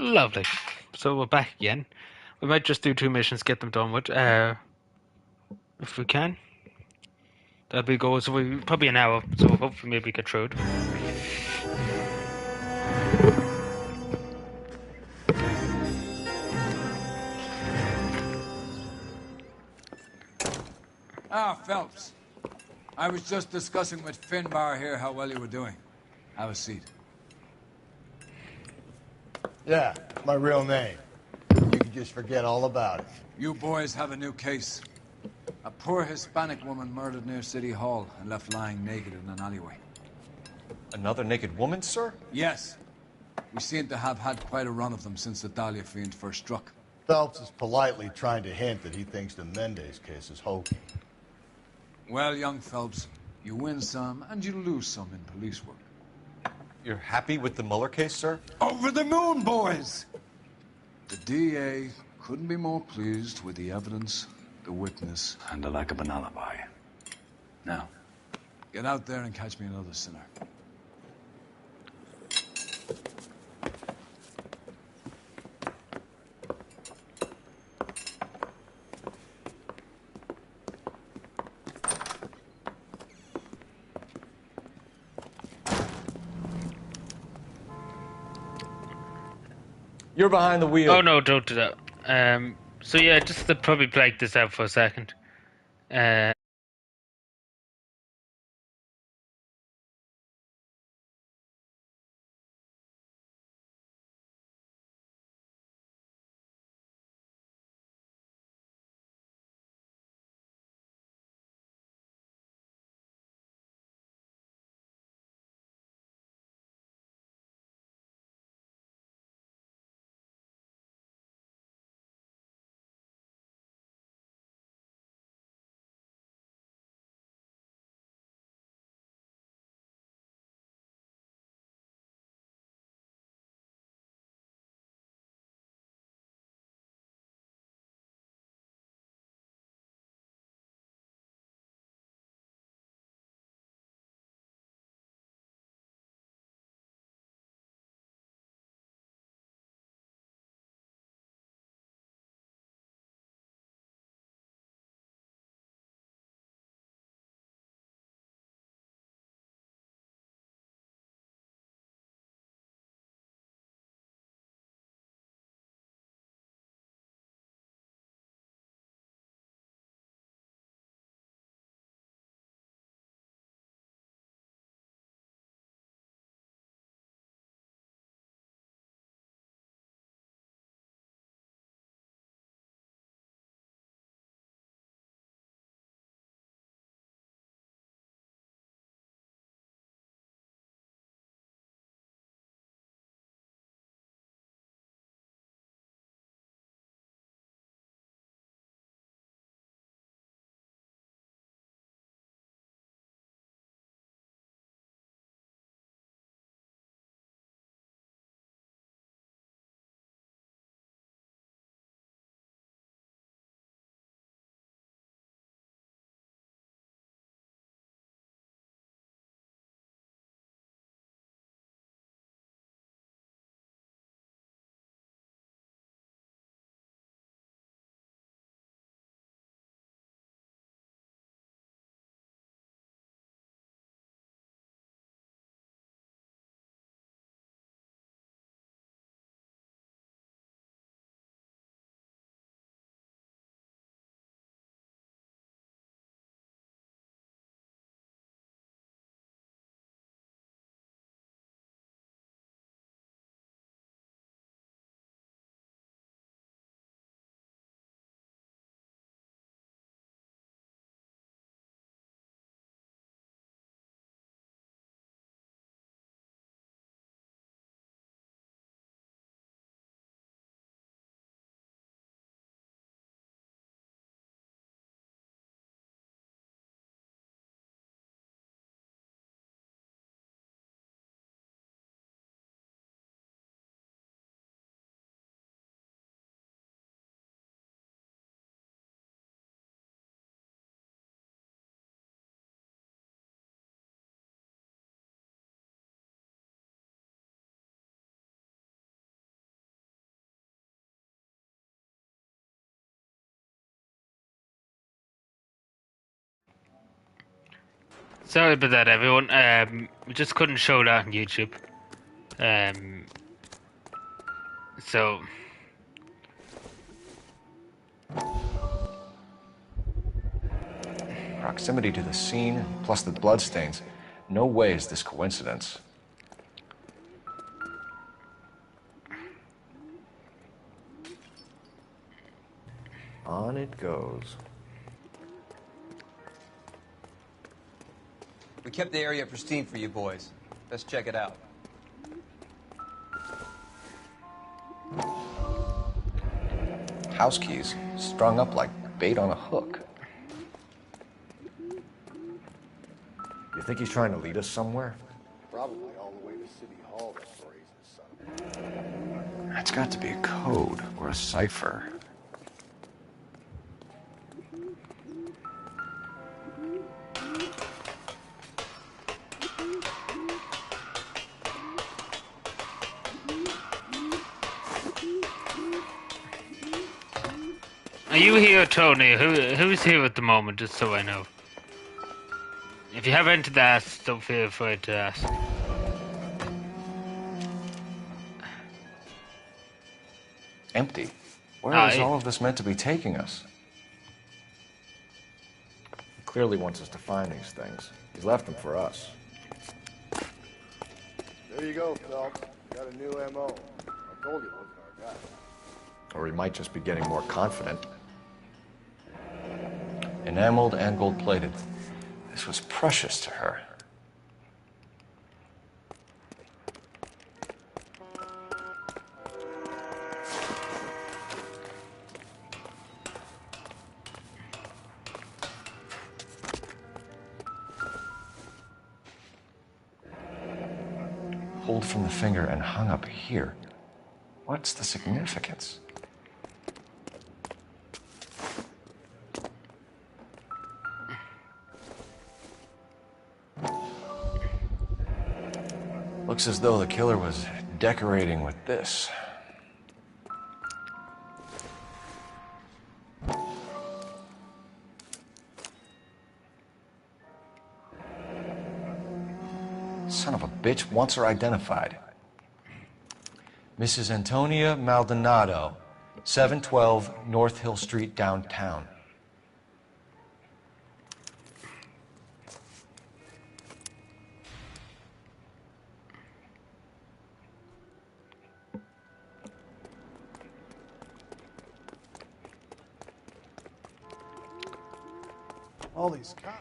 Lovely. So we're back again. We might just do 2 missions, get them done with, if we can. That'll be go. So we probably an hour. So hopefully maybe get through it. Ah, Phelps. I was just discussing with Finbar here how well you were doing. Have a seat. Yeah, my real name. You can just forget all about it. You boys have a new case. A poor Hispanic woman murdered near City Hall and left lying naked in an alleyway. Another naked woman, sir? Yes. We seem to have had quite a run of them since the Dahlia fiend first struck. Phelps is politely trying to hint that he thinks the Mendez case is hokey. Well, young Phelps, you win some and you lose some in police work. You're happy with the Mueller case, sir? Over the moon, boys! The DA couldn't be more pleased with the evidence, the witness, and the lack of an alibi. Now, get out there and catch me another sinner. You're behind the wheel. Oh no, don't do that. So yeah, just to probably break this out for a second. Uh, Sorry about that, everyone. We just couldn't show that on YouTube. So Proximity to the scene, plus the bloodstains. No way is this coincidence. On it goes. We kept the area pristine for you boys. Let's check it out. House keys, strung up like bait on a hook. You think he's trying to lead us somewhere? Probably all the way to City Hall, that brazen son of a... That's got to be a code or a cipher. are you here, Tony? Who's here at the moment, just so I know? If you have anything to ask, don't feel afraid to ask. Empty. Where is all of this meant to be taking us? He clearly wants us to find these things. He's left them for us. There you go, Phelps. Got a new M.O. I told you it wasn't our guy. Or he might just be getting more confident. Enameled and gold-plated. This was precious to her. Pulled from the finger and hung up here. What's the significance? Looks as though the killer was decorating with this. Son of a bitch wants her identified. Mrs. Antonia Maldonado, 712 North Hill Street, downtown. All these cops.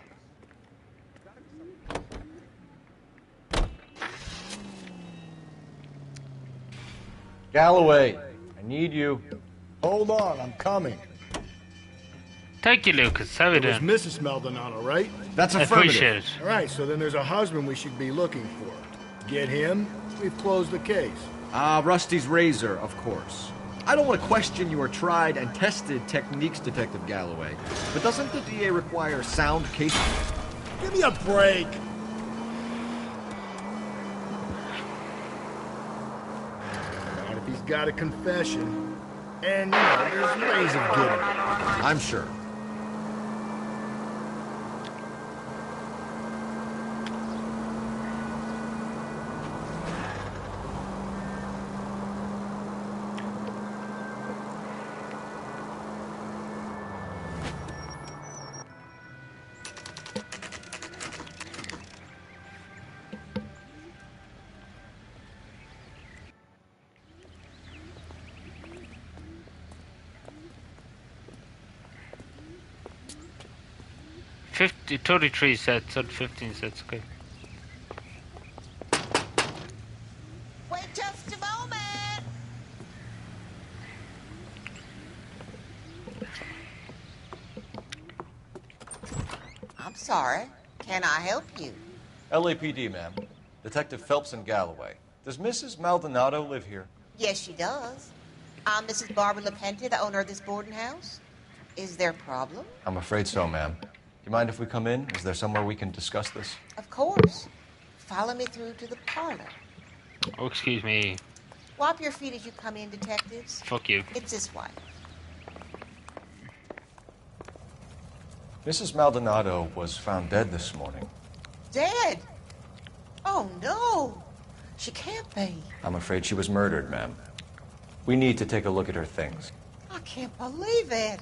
Galloway, I need you. Hold on, I'm coming. Thank you, Lucas. How are you It was doing? Mrs. Maldonado, right? That's I appreciate it. All right, so then there's a husband we should be looking for. Get him, we've closed the case. Rusty's razor, of course. I don't want to question your tried and tested techniques, Detective Galloway, but doesn't the DA require sound case... Give me a break. And if he's got a confession, and, there's ways of getting it. I'm sure. $50, 33 sets, not 15 sets, okay. Wait just a moment. I'm sorry. Can I help you? LAPD, ma'am. Detective Phelps and Galloway. Does Mrs. Maldonado live here? Yes, she does. I'm Mrs. Barbara LaPenta, the owner of this boarding house. Is there a problem? I'm afraid so, ma'am. Do you mind if we come in? Is there somewhere we can discuss this? Of course. Follow me through to the parlor. Oh, excuse me. Wipe your feet as you come in, detectives. Fuck you. It's this way. Mrs. Maldonado was found dead this morning. Dead? Oh, no. She can't be. I'm afraid she was murdered, ma'am. We need to take a look at her things. I can't believe it.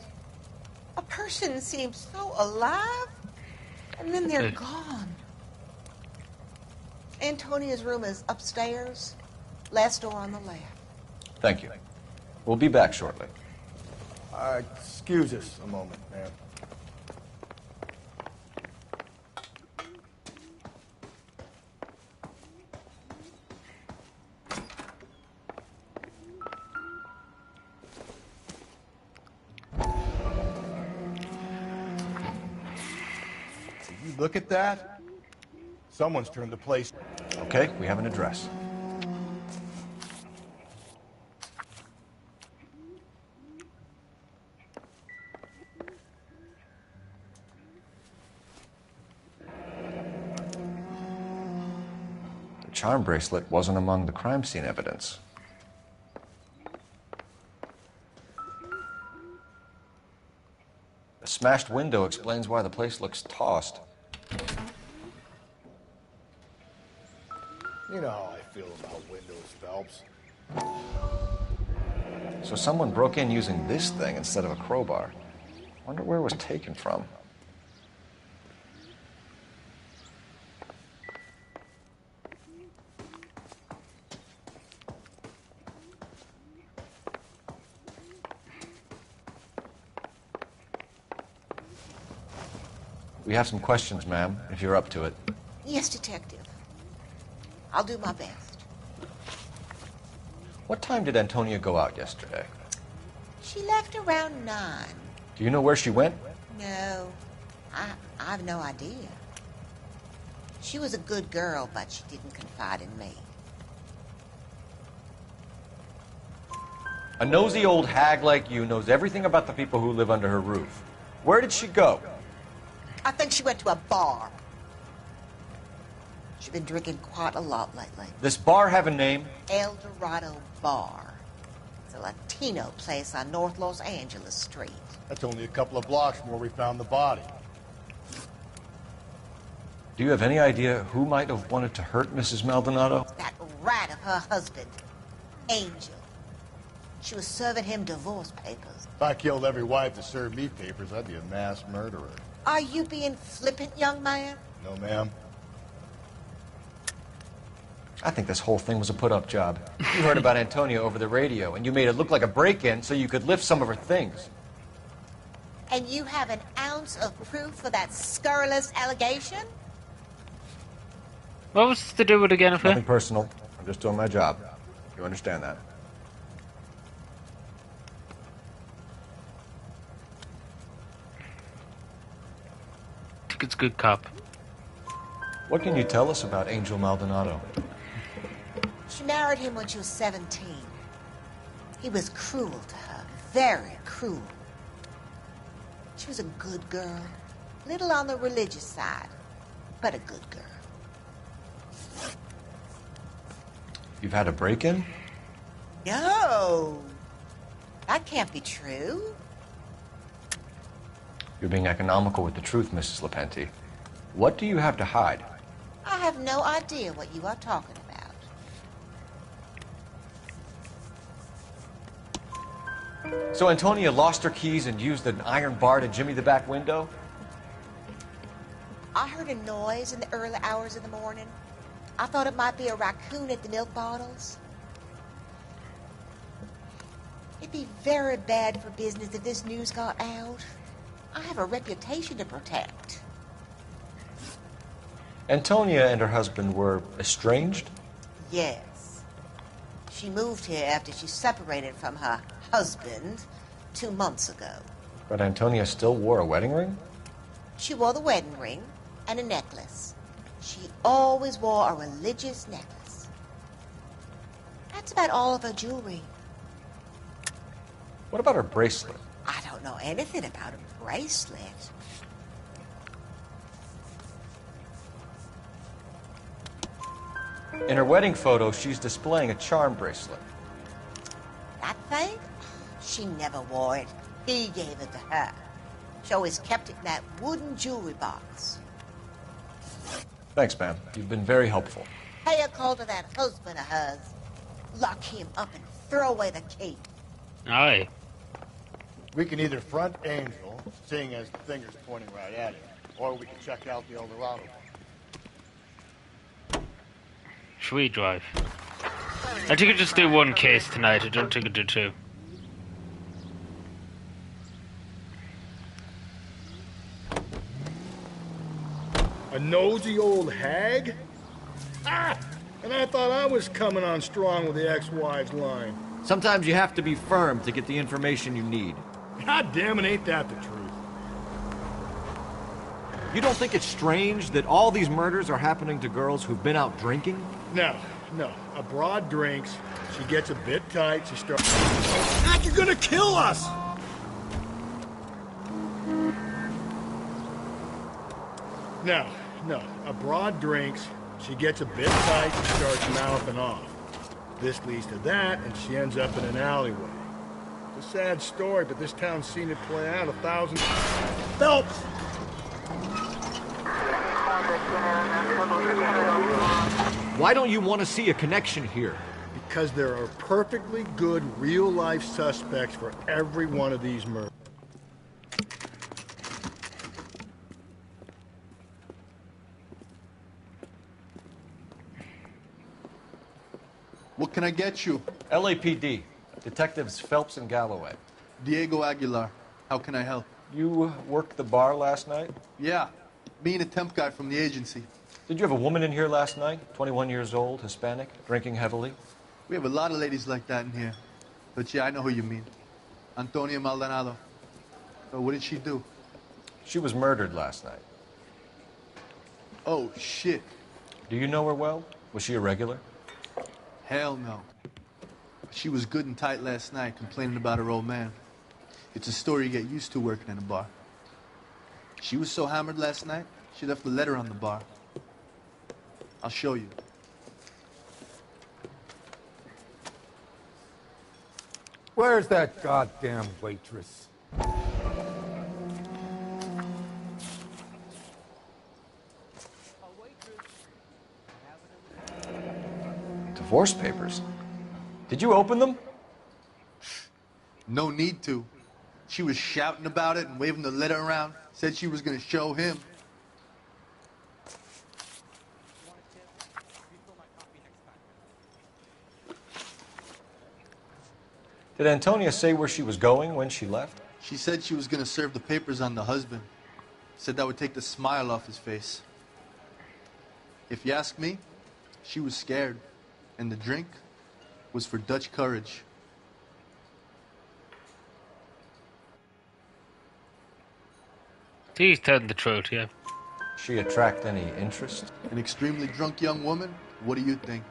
A person seems so alive, and then they're gone. Antonia's room is upstairs, last door on the left. Thank you. We'll be back shortly. Excuse us a moment, ma'am. You look at that? Someone's turned the place. Okay, we have an address. The charm bracelet wasn't among the crime scene evidence. The smashed window explains why the place looks tossed. You know how I feel about windows, Phelps. So someone broke in using this thing instead of a crowbar. Wonder where it was taken from. We have some questions, ma'am, if you're up to it. Yes, Detective. I'll do my best. What time did Antonia go out yesterday? She left around 9. Do you know where she went? No, I have no idea. She was a good girl, but she didn't confide in me. A nosy old hag like you knows everything about the people who live under her roof. Where did she go? I think she went to a bar. She's been drinking quite a lot lately. This bar have a name? El Dorado Bar. It's a Latino place on North Los Angeles Street. That's only a couple of blocks from where we found the body. Do you have any idea who might have wanted to hurt Mrs. Maldonado? That rat of her husband, Angel. She was serving him divorce papers. If I killed every wife to serve me papers, I'd be a mass murderer. Are you being flippant, young man? No, ma'am. I think this whole thing was a put-up job. You heard about Antonia over the radio, and you made it look like a break-in so you could lift some of her things. And you have an ounce of proof for that scurrilous allegation? What was this to do with again, Nothing personal. I'm just doing my job. You understand that? It's good cop. What can you tell us about Angel Maldonado? She married him when she was 17. He was cruel to her, very cruel. She was a good girl, little on the religious side, but a good girl. You've had a break-in? No, that can't be true. You're being economical with the truth, Mrs. Lepenti. What do you have to hide? I have no idea what you are talking about. So Antonia lost her keys and used an iron bar to jimmy the back window? I heard a noise in the early hours of the morning. I thought it might be a raccoon at the milk bottles. It'd be very bad for business if this news got out. I have a reputation to protect. Antonia and her husband were estranged? Yes. She moved here after she separated from her husband 2 months ago. But Antonia still wore a wedding ring? She wore the wedding ring and a necklace. She always wore a religious necklace. That's about all of her jewelry. What about her bracelet? I don't know anything about a bracelet. In her wedding photo, she's displaying a charm bracelet. That thing? She never wore it. He gave it to her. She always kept it in that wooden jewelry box. Thanks, ma'am. You've been very helpful. Pay a call to that husband of hers. Lock him up and throw away the key. Aye. We can either front Angel, seeing as the finger's pointing right at him, or we can check out the Eldorado. Should we drive? I think I just do one case tonight. I don't think I do two. A nosy old hag? Ah! And I thought I was coming on strong with the ex-wives line. Sometimes you have to be firm to get the information you need. God damn it, ain't that the truth? You don't think it's strange that all these murders are happening to girls who've been out drinking? No. A broad drinks, she gets a bit tight, she starts... Ah, you're gonna kill us! No. A broad drinks, she gets a bit tight, she starts mouthing off. This leads to that, and she ends up in an alleyway. It's a sad story, but this town's seen it play out 1,000... Phelps! Why don't you want to see a connection here? Because there are perfectly good real-life suspects for every one of these murders. What can I get you? LAPD. Detectives Phelps and Galloway. Diego Aguilar. How can I help? You worked the bar last night? Yeah. Me and a temp guy from the agency. Did you have a woman in here last night? 21 years old, Hispanic, drinking heavily? We have a lot of ladies like that in here. But yeah, I know who you mean. Antonia Maldonado. So what did she do? She was murdered last night. Oh, shit. Do you know her well? Was she a regular? Hell no. She was good and tight last night, complaining about her old man. It's a story you get used to working in a bar. She was so hammered last night, she left a letter on the bar. I'll show you. Where's that goddamn waitress? Divorce papers? Did you open them? No need to. She was shouting about it and waving the letter around. Said she was gonna show him. Did Antonia say where she was going when she left? She said she was gonna serve the papers on the husband. Said that would take the smile off his face. If you ask me, she was scared. And the drink was for Dutch courage. He's telling the truth, yeah. She attract any interest? An extremely drunk young woman? What do you think?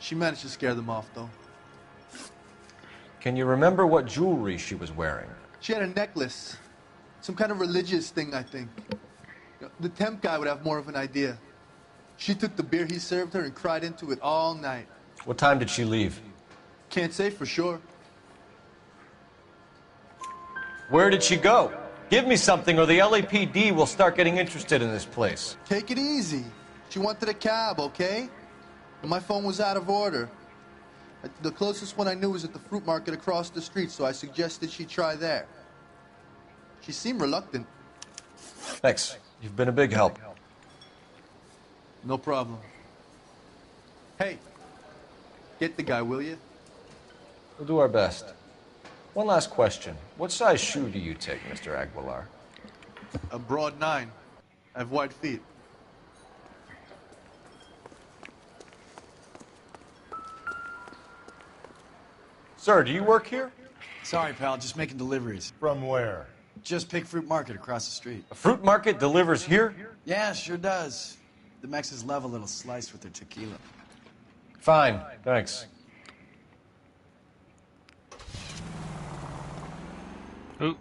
She managed to scare them off, though. Can you remember what jewelry she was wearing? She had a necklace. Some kind of religious thing, I think. The temp guy would have more of an idea. She took the beer he served her and cried into it all night. What time did she leave? Can't say for sure. Where did she go? Give me something or the LAPD will start getting interested in this place. Take it easy. She wanted a cab, okay? And my phone was out of order. The closest one I knew was at the fruit market across the street, so I suggested she try there. She seemed reluctant. Thanks. You've been a big help. No problem. Hey, get the guy, will you? We'll do our best. One last question. What size shoe do you take, Mr. Aguilar? A broad 9. I have wide feet. Sir, do you work here? Sorry, pal, just making deliveries. From where? Just Pig Fruit Market across the street. A fruit market delivers here? Yeah, sure does. The Mexes love a little slice with their tequila. Fine, thanks. Ooh.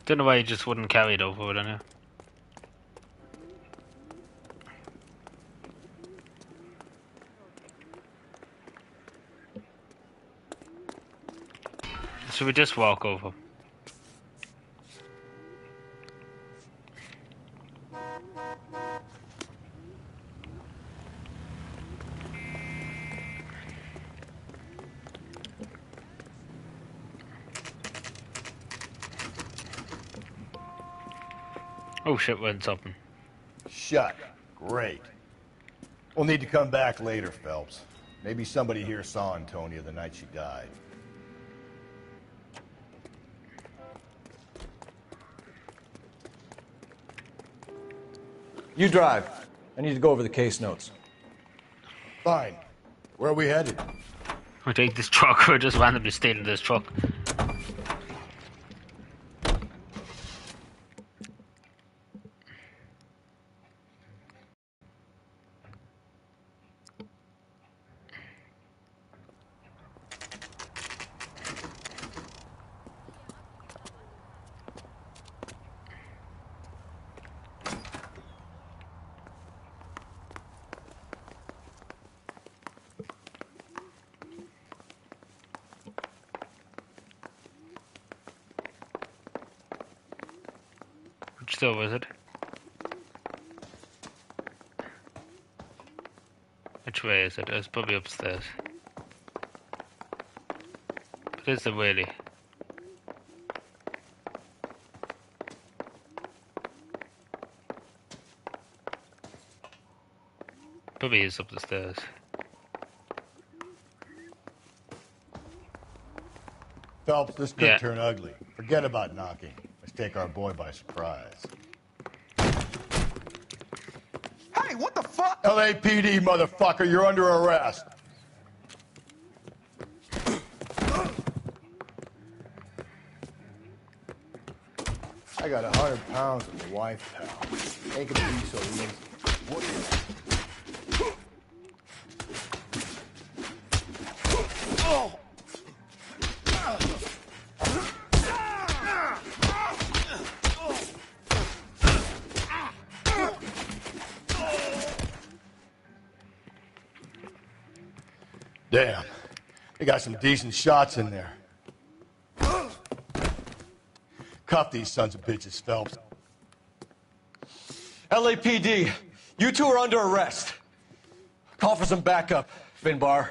Don't know why he just wouldn't carry it over with it. Should we just walk over? Oh shit, we're in something. Shut. Great. We'll need to come back later, Phelps. Maybe somebody here saw Antonia the night she died. You drive. I need to go over the case notes. Fine. Where are we headed? We take this truck, we're just randomly stealing this truck. Which door is it? Which way is it? It's probably upstairs. But is the wheelie? Probably is up the stairs. Phelps, this could Yeah. turn ugly. Forget about knocking. Let's take our boy by surprise. Hey, what the fuck? LAPD, motherfucker, you're under arrest. I got 100 pounds of the wife, pal. Ain't gonna be so easy. What is it? Damn. They got some decent shots in there. Cuff these sons of bitches, Phelps. LAPD, you two are under arrest. Call for some backup, Finbar.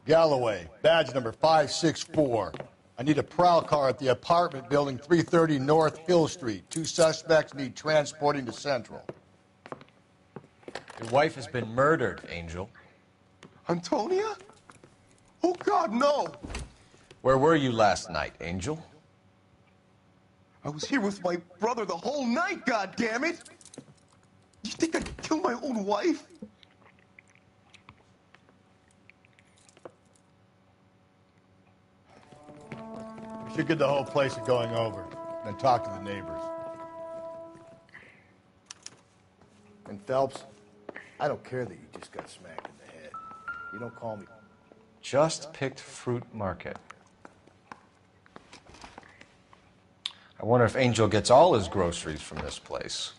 Galloway, badge number 564. I need a prowl car at the apartment building 330 North Hill Street. 2 suspects need transporting to Central. Your wife has been murdered, Angel. Antonia? Oh, God, no! Where were you last night, Angel? I was here with my brother the whole night, God damn it! You think I'd kill my own wife? We should get the whole place going over, then talk to the neighbors. And Phelps, I don't care that you just got smacked in the head. You don't call me. Just picked Fruit Market. I wonder if Angel gets all his groceries from this place.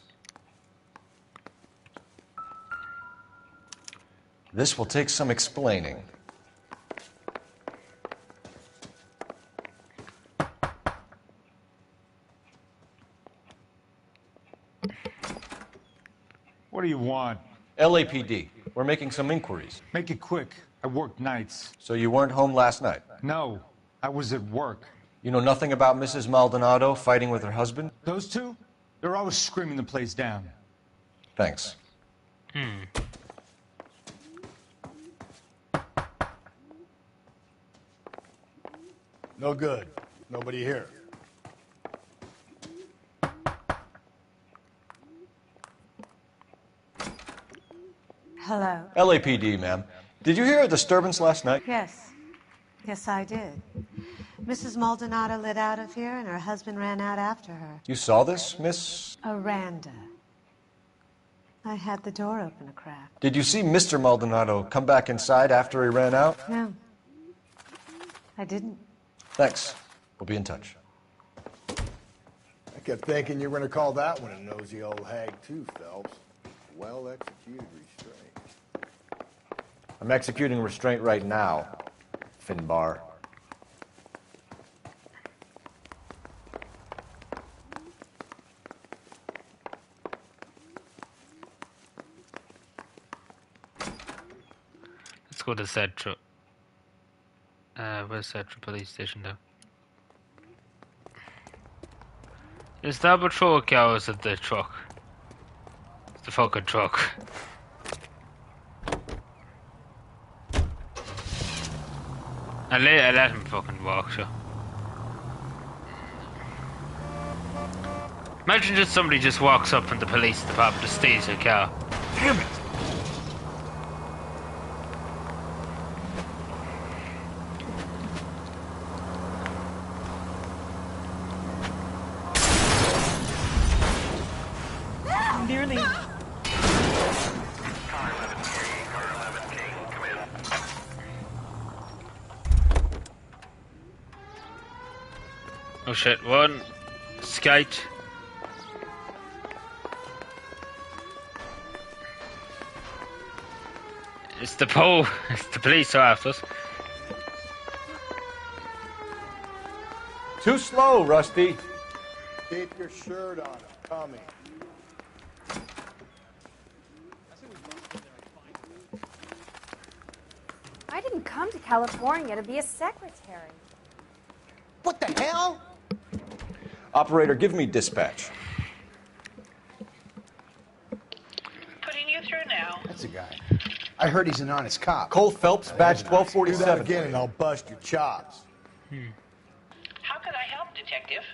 This will take some explaining. What do you want? LAPD, we're making some inquiries. Make it quick. I work nights. So you weren't home last night? No, I was at work. You know nothing about Mrs. Maldonado fighting with her husband? Those two? They're always screaming the place down. Thanks. No good. Nobody here. Hello. LAPD, ma'am. Did you hear a disturbance last night? Yes. Yes, I did. Mrs. Maldonado lit out of here, and her husband ran out after her. You saw this, Miss? Aranda. I had the door open a crack. Did you see Mr. Maldonado come back inside after he ran out? No. I didn't. Thanks. We'll be in touch. I kept thinking you were going to call that one a nosy old hag, too, Phelps. Well executed restraint. I'm executing restraint right now, Finbar. Let's go to Central. West Central Police Station now. Is that a truck or is it the truck? It's the fucking truck. I let him fucking walk, sure. Imagine just somebody just walks up in the police department to steals your car. Damn it! Nearly. Oh shit, one. Skate. It's the it's the police are after us. Too slow, Rusty. Keep your shirt on. I'm coming. I didn't come to California to be a secretary. What the hell? Operator, give me dispatch. Putting you through now. That's a guy. I heard he's an honest cop. Cole Phelps, badge Do that 1247. again and I'll bust your chops. How could I help, Detective?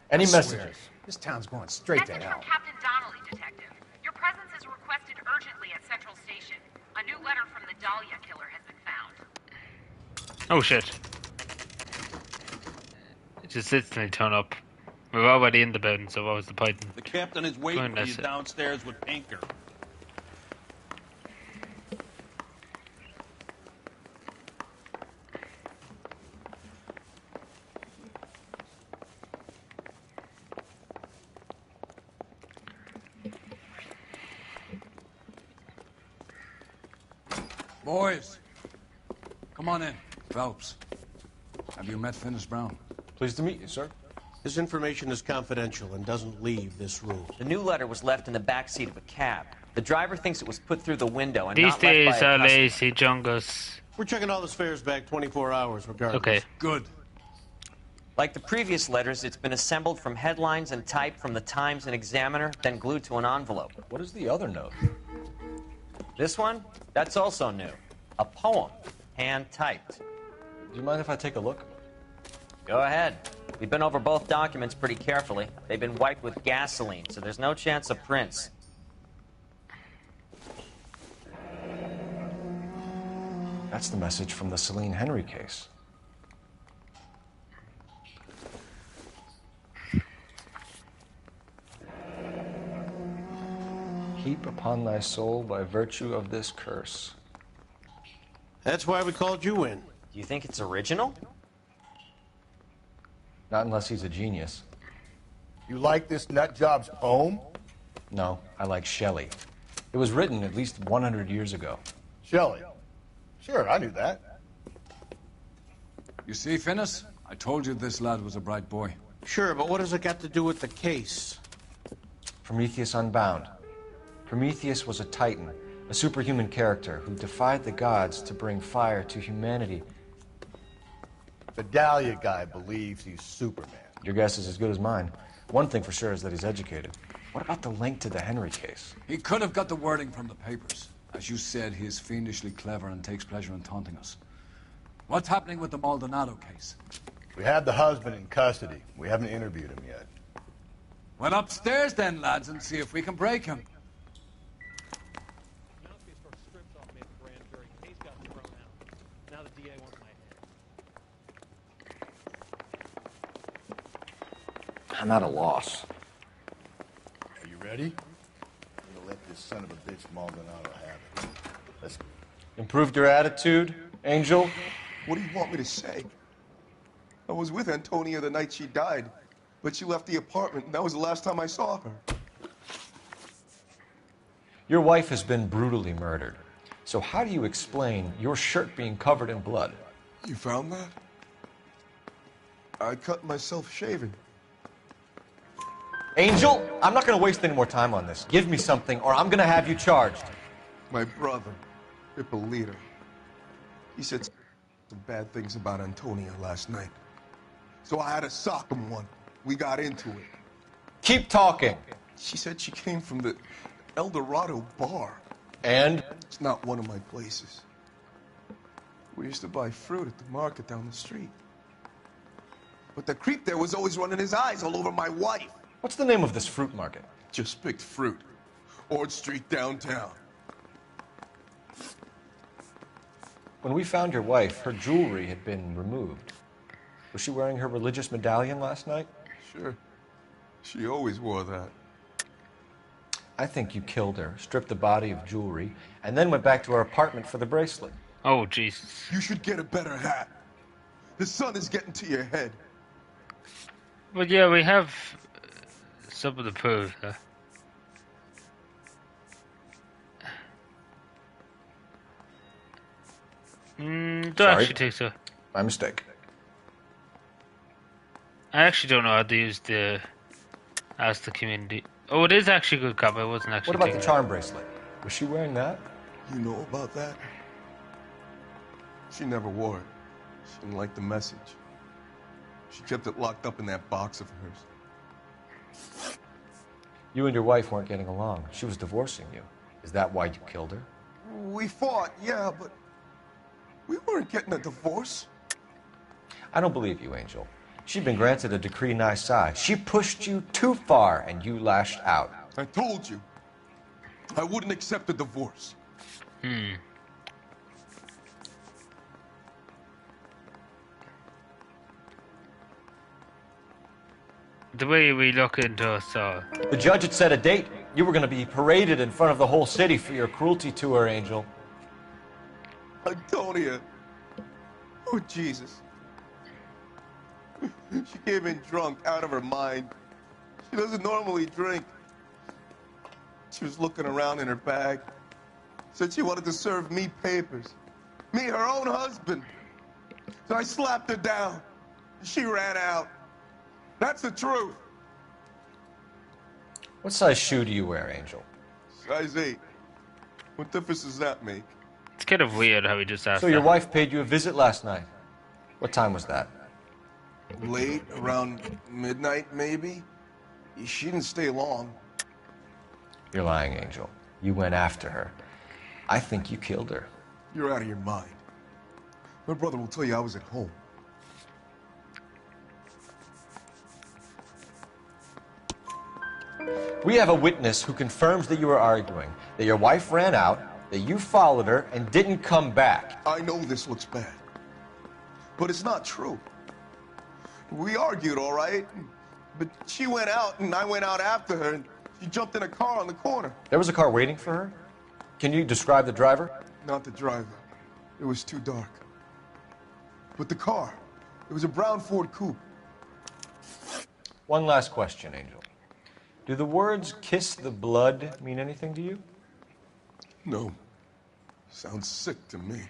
Any I swear, messages? This town's going straight to Message hell. from Captain Donnelly, Detective. Your presence is requested urgently at Central Station. A new letter from the Dahlia killer has been found. Oh shit. It just instantly turn up. We're already in the building, so what was the point? The captain is waiting for you downstairs with Pinker. Boys, come on in. Phelps, have you met Finis Brown? Pleased to meet you, sir. This information is confidential and doesn't leave this room. The new letter was left in the back seat of a cab. The driver thinks it was put through the window and These not left by days a are customer. lazy jungus. We're checking all the fares back 24 hours regardless. Okay. Good. Like the previous letters, it's been assembled from headlines and typed from the Times and Examiner, then glued to an envelope. What is the other note? This one? That's also new. A poem, hand-typed. Do you mind if I take a look? Go ahead. We've been over both documents pretty carefully. They've been wiped with gasoline, so there's no chance of prints. That's the message from the Celine Henry case. Heap upon thy soul by virtue of this curse. That's why we called you in. Do you think it's original? Not unless he's a genius. You like this nut job's poem? No, I like Shelley. It was written at least 100 years ago. Shelley. Sure, I knew that. You see, Finis? I told you this lad was a bright boy. Sure, but what has it got to do with the case? Prometheus Unbound. Prometheus was a titan, a superhuman character who defied the gods to bring fire to humanity. The Dahlia guy believes he's Superman. Your guess is as good as mine. One thing for sure is that he's educated. What about the link to the Henry case? He could have got the wording from the papers. As you said, he is fiendishly clever and takes pleasure in taunting us. What's happening with the Maldonado case? We have the husband in custody. We haven't interviewed him yet. Well, upstairs then, lads, and see if we can break him. I'm at a loss. Are you ready? I'm gonna let this son of a bitch Maldonado have it. Let's go. Improved your attitude, Angel? What do you want me to say? I was with Antonia the night she died, but she left the apartment, and that was the last time I saw her. Your wife has been brutally murdered. So how do you explain your shirt being covered in blood? You found that? I cut myself shaving. Angel, I'm not going to waste any more time on this. Give me something, or I'm going to have you charged. My brother, Ippolito, he said some bad things about Antonia last night. So I had to sock him one. We got into it. Keep talking. She said she came from the El Dorado bar. And? It's not one of my places. We used to buy fruit at the market down the street. But the creep there was always running his eyes all over my wife. What's the name of this fruit market? Just picked fruit. Ord Street downtown. When we found your wife, her jewelry had been removed. Was she wearing her religious medallion last night? Sure. She always wore that. I think you killed her, stripped the body of jewelry, and then went back to her apartment for the bracelet. Oh, Jesus. You should get a better hat. The sun is getting to your head. But yeah, we have some of the proof. Don't Sorry. actually think so. My mistake. I actually don't know how to use the Ask the Community. Oh, it is actually a good cop. I wasn't actually. What about the thinking charm bracelet? Was she wearing that? You know about that? She never wore it. She didn't like the message. She kept it locked up in that box of hers. You and your wife weren't getting along. She was divorcing you. Is that why you killed her? We fought, yeah, but we weren't getting a divorce. I don't believe you, Angel. She'd been granted a decree nisi. She pushed you too far, and you lashed out. I told you. I wouldn't accept a divorce. The way we look into us, The judge had set a date. You were going to be paraded in front of the whole city for your cruelty to her, Angel. Antonia. Oh, Jesus. She came in drunk, out of her mind. She doesn't normally drink. She was looking around in her bag. Said she wanted to serve me papers. Me, her own husband. So I slapped her down. She ran out. That's the truth. What size shoe do you wear, Angel? Size 8. What difference does that make? it's kind of weird how he just asked So your that. wife paid you a visit last night. What time was that? Late, around midnight, maybe? She didn't stay long. You're lying, Angel. You went after her. I think you killed her. You're out of your mind. My brother will tell you I was at home. We have a witness who confirms that you were arguing, that your wife ran out, that you followed her, and didn't come back. I know this looks bad, but it's not true. We argued, all right, but she went out and I went out after her and she jumped in a car on the corner. There was a car waiting for her? Can you describe the driver? Not the driver. It was too dark. But the car, it was a brown Ford coupe. One last question, Angel. Do the words kiss the blood mean anything to you? No. Sounds sick to me.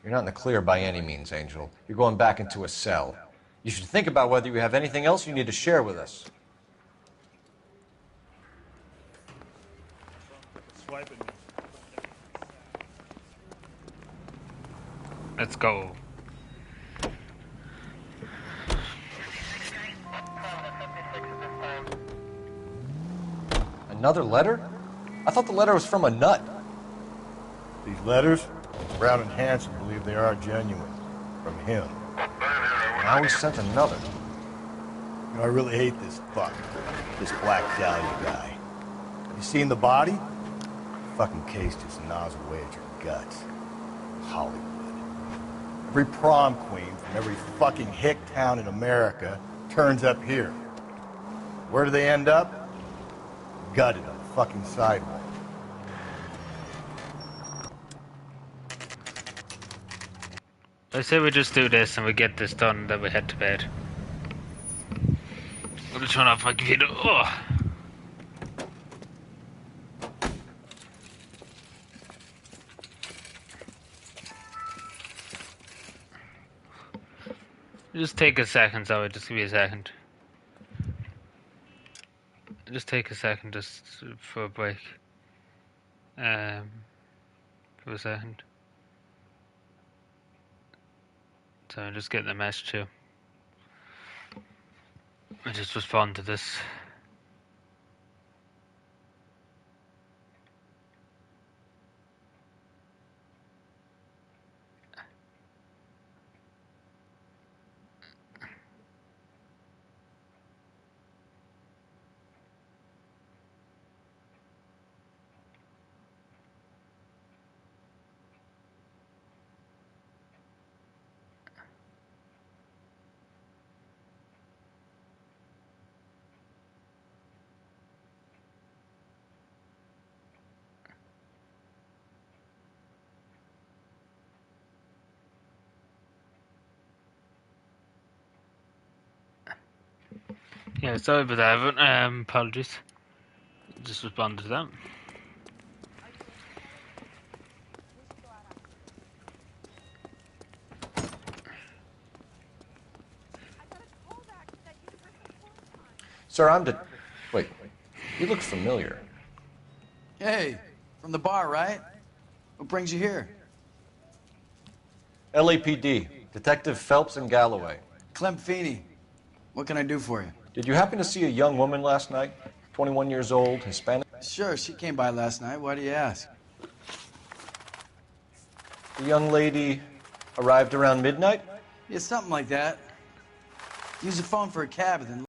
You're not in the clear by any means, Angel. You're going back into a cell. You should think about whether you have anything else you need to share with us. Let's go. Another letter? I thought the letter was from a nut. These letters, Brown and Hanson believe they are genuine. From him. Now he sent another. You know, I really hate this fuck. This Black Dahlia guy. Have you seen the body? Fucking case just gnaws away at your guts. Hollywood. Every prom queen from every fucking hick town in America turns up here. Where do they end up? Gutted on the fucking sidewalk. I say we just do this and we get this done and then we head to bed. I'm gonna turn off my computer. Oh. Just take a second, Zoe. Just give me a second. Just take a second, just for a break. For a second. So I'm just getting a message too. I just respond to this. Yeah, sorry about that. Apologies. Just responded to that. Sir, Wait, you look familiar. Hey, from the bar, right? What brings you here? LAPD, Detective Phelps and Galloway. Clem Feeney. What can I do for you? Did you happen to see a young woman last night? 21 years old, Hispanic? Sure, she came by last night. Why do you ask? The young lady arrived around midnight? Yeah, something like that. Use the phone for a cab and then...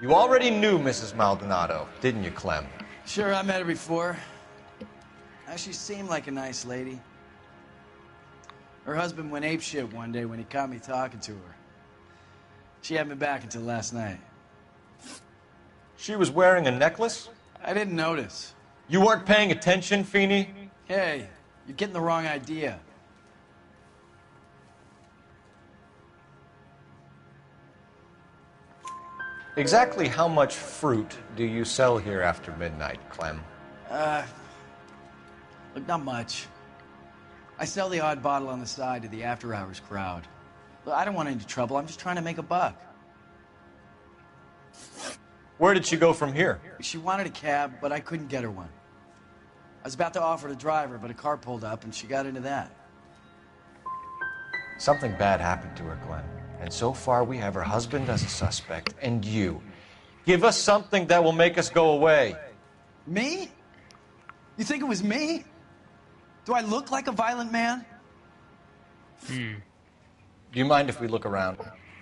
You already knew Mrs. Maldonado, didn't you, Clem? Sure, I met her before. She seemed like a nice lady. Her husband went apeshit one day when he caught me talking to her. She had me back until last night. She was wearing a necklace? I didn't notice. You weren't paying attention, Feeney? Hey, you're getting the wrong idea. Exactly how much fruit do you sell here after midnight, Clem? Look, not much. I sell the odd bottle on the side to the after-hours crowd. Look, I don't want any trouble. I'm just trying to make a buck. Where did she go from here? She wanted a cab, but I couldn't get her one. I was about to offer to drive her, but a car pulled up, and she got into that. Something bad happened to her, Clem. And so far, we have her husband as a suspect, and you. Give us something that will make us go away. Me? You think it was me? Do I look like a violent man? Do you mind if we look around?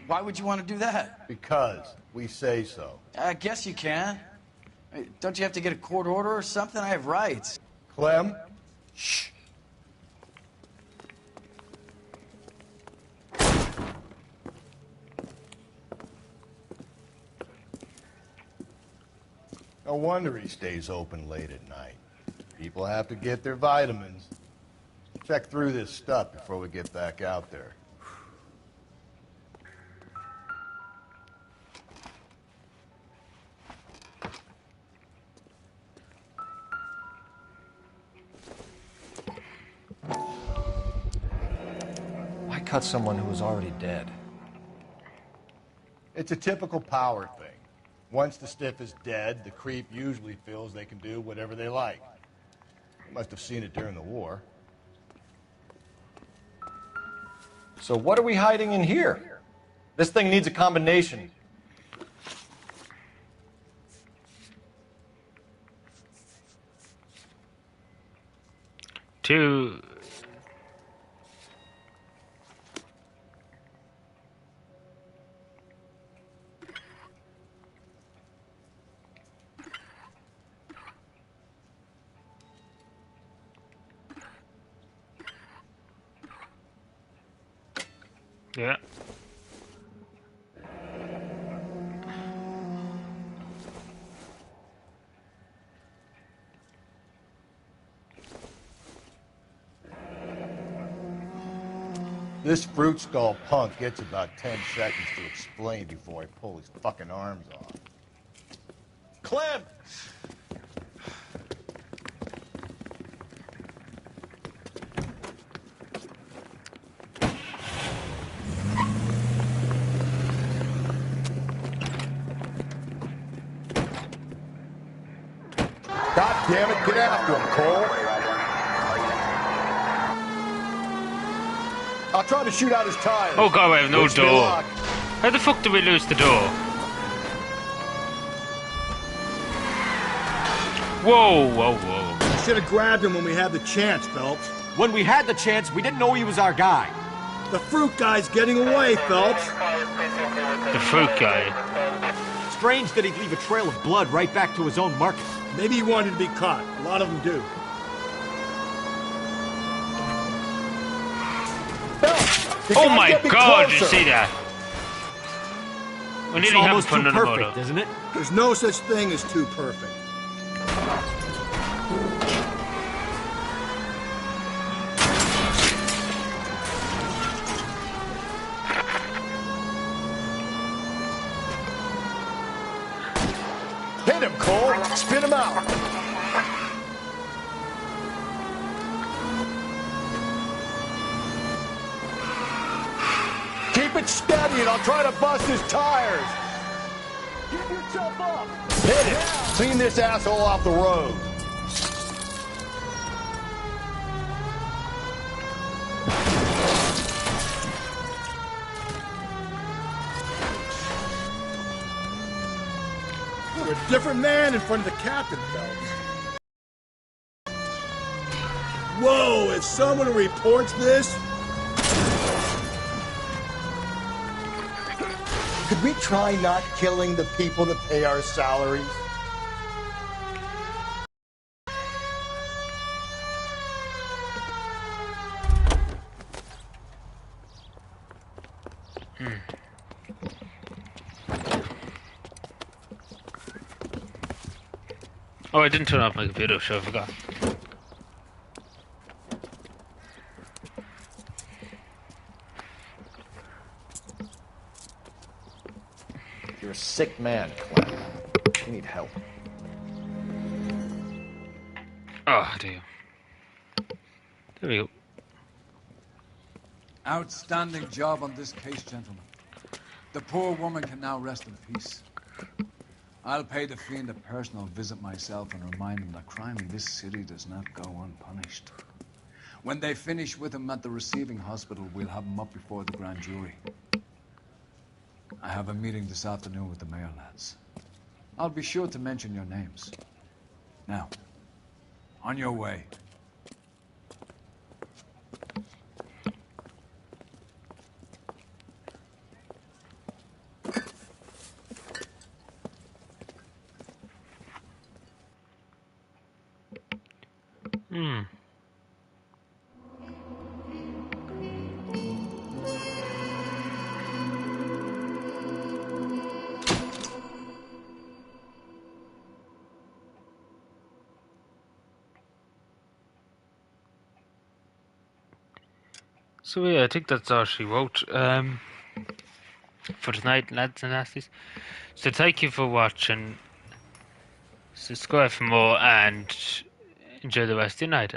Why would you want to do that? Because we say so. I guess you can. Don't you have to get a court order or something? I have rights. Clem? Shh. No wonder he stays open late at night. People have to get their vitamins. Check through this stuff before we get back out there. Why cut someone who was already dead? It's a typical power thing. Once the stiff is dead, the creep usually feels they can do whatever they like. You must have seen it during the war. So what are we hiding in here? This thing needs a combination. Two. Yeah. This fruit skull punk gets about 10 seconds to explain before I pull his fucking arms off. Clem! damn it, get after him, Cole. I'll try to shoot out his tires. Oh god, we have no Wish me door. luck. How the fuck do we lose the door? Whoa, whoa, whoa. I should have grabbed him when we had the chance, Phelps. When we had the chance, we didn't know he was our guy. The fruit guy's getting away, Phelps. The fruit guy. Strange that he'd leave a trail of blood right back to his own market. Maybe he wanted to be caught. A lot of them do. Oh my god, did you see that? We It's nearly have almost fun too on the perfect, motor. isn't it? There's no such thing as too perfect. Hit him, Cole. Spin him out. Keep it steady and I'll try to bust his tires. Give yourself up. Hit it. Clean this asshole off the road. You're a different man in front of the captain, Phelps. Whoa, if someone reports this... Could we try not killing the people that pay our salaries? Oh, I didn't turn off my computer, so I forgot. You're a sick man, Clem. You need help. Oh, dear. There we go. Outstanding job on this case, gentlemen. The poor woman can now rest in peace. I'll pay the fiend a personal visit myself and remind him that crime in this city does not go unpunished. When they finish with him at the receiving hospital, we'll have him up before the grand jury. I have a meeting this afternoon with the mayor lads. I'll be sure to mention your names. Now, on your way. So yeah, I think that's all she wrote for tonight, lads and lassies. So thank you for watching. Subscribe for more and enjoy the rest of your night.